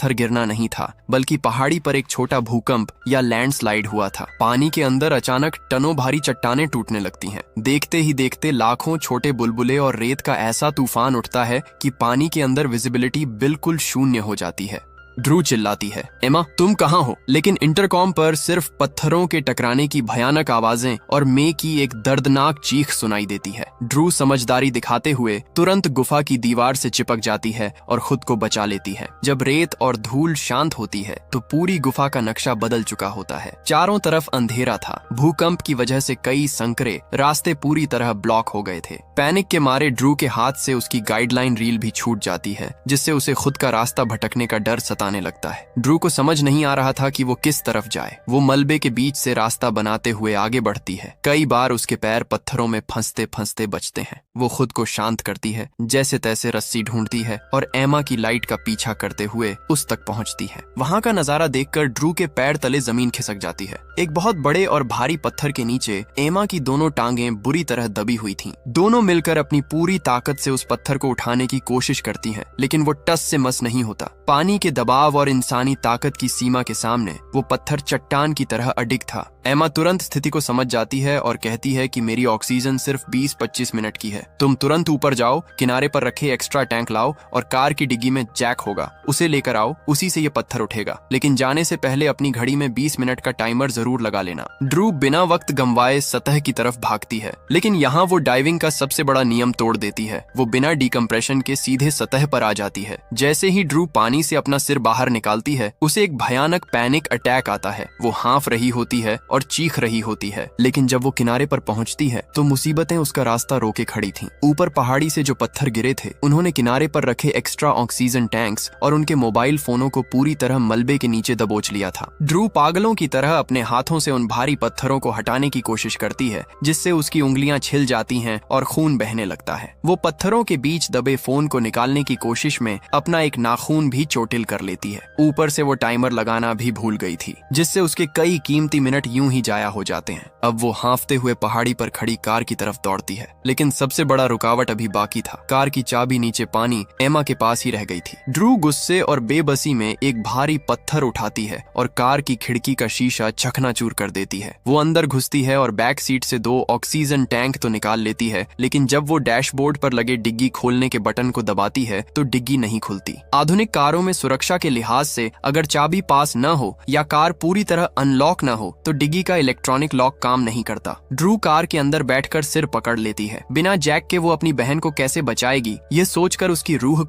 पत्थर गिरना नहीं था, बल्कि पहाड़ी पर एक छोटा भूकंप या लैंडस्लाइड हुआ था। पानी के अंदर अचानक टनों भारी चट्टानें टूटने लगती हैं। देखते ही देखते लाखों छोटे बुलबुले और रेत का ऐसा तूफान उठता है कि पानी के अंदर विजिबिलिटी बिल्कुल शून्य हो जाती है। ड्रू चिल्लाती है, एमा तुम कहाँ हो? लेकिन इंटरकॉम पर सिर्फ पत्थरों के टकराने की भयानक आवाजें और मे की एक दर्दनाक चीख सुनाई देती है। ड्रू समझदारी दिखाते हुए तुरंत गुफा की दीवार से चिपक जाती है और खुद को बचा लेती है। जब रेत और धूल शांत होती है तो पूरी गुफा का नक्शा बदल चुका होता है। चारों तरफ अंधेरा था। भूकंप की वजह से कई संकरे रास्ते पूरी तरह ब्लॉक हो गए थे। पैनिक के मारे ड्रू के हाथ से उसकी गाइडलाइन रील भी छूट जाती है, जिससे उसे खुद का रास्ता भटकने का डर आने लगता है। ड्रू को समझ नहीं आ रहा था कि वो किस तरफ जाए। वो मलबे के बीच से रास्ता बनाते हुए आगे बढ़ती है। कई बार उसके पैर पत्थरों में फंसते फंसते बचते हैं। वो खुद को शांत करती है, जैसे तैसे रस्सी ढूंढती है और एमा की लाइट का पीछा करते हुए उस तक पहुंचती है। वहां का नजारा देखकर ड्रू के पैर तले जमीन खिसक जाती है। एक बहुत बड़े और भारी पत्थर के नीचे एमा की दोनों टांगें बुरी तरह दबी हुई थीं। दोनों मिलकर अपनी पूरी ताकत से उस पत्थर को उठाने की कोशिश करती हैं, लेकिन वो टस से मस नहीं होता। पानी के दबाव और इंसानी ताकत की सीमा के सामने वो पत्थर चट्टान की तरह अडिग था। एमा तुरंत स्थिति को समझ जाती है और कहती है कि मेरी ऑक्सीजन सिर्फ 20-25 मिनट की है। तुम तुरंत ऊपर जाओ, किनारे पर रखे एक्स्ट्रा टैंक लाओ और कार की डिग्गी में जैक होगा, उसे लेकर आओ, उसी से ये पत्थर उठेगा। लेकिन जाने से पहले अपनी घड़ी में 20 मिनट का टाइमर जरूर लगा लेना। ड्रू बिना वक्त गंवाए सतह की तरफ भागती है, लेकिन यहाँ वो डाइविंग का सबसे बड़ा नियम तोड़ देती है। वो बिना डिकम्प्रेशन के सीधे सतह पर आ जाती है। जैसे ही ड्रू पानी से अपना सिर बाहर निकालती है, उसे एक भयानक पैनिक अटैक आता है। वो हाँफ रही होती है और चीख रही होती है, लेकिन जब वो किनारे पर पहुंचती है तो मुसीबतें उसका रास्ता रोके खड़ी थीं। ऊपर पहाड़ी से जो पत्थर गिरे थे, उन्होंने किनारे पर रखे एक्स्ट्रा ऑक्सीजन टैंक्स और उनके मोबाइल फोनों को पूरी तरह मलबे के नीचे दबोच लिया था। ड्रू पागलों की तरह अपने हाथों से उन भारी पत्थरों को हटाने की कोशिश करती है, जिससे उसकी उंगलियां छिल जाती हैं और खून बहने लगता है। वो पत्थरों के बीच दबे फोन को निकालने की कोशिश में अपना एक नाखून भी चोटिल कर लेती है। ऊपर से वो टाइमर लगाना भी भूल गई थी, जिससे उसके कई कीमती मिनट यूं ही जाया हो जाते हैं। अब वो हाँफते हुए पहाड़ी पर खड़ी कार की तरफ दौड़ती है, लेकिन सबसे बड़ा रुकावट अभी बाकी था। कार की चाबी नीचे पानी एमा के पास ही रह गई थी। ड्रू गुस्से और बेबसी में एक भारी पत्थर उठाती है और कार की खिड़की का शीशा चकनाचूर कर देती है। वो अंदर घुसती है और बैक सीट से 2 ऑक्सीजन टैंक तो निकाल लेती है, लेकिन जब वो डैशबोर्ड पर लगे डिग्गी खोलने के बटन को दबाती है तो डिग्गी नहीं खुलती। आधुनिक कारों में सुरक्षा के लिहाज से अगर चाबी पास न हो या कार पूरी तरह अनलॉक न हो तो डिग्गी का इलेक्ट्रॉनिक लॉक काम नहीं करता। ड्रू कार के अंदर बैठकर सिर पकड़ लेती है। बिना जैक के वो अपनी बहन को कैसे बचाएगी, ये सोचकर उसकी रूह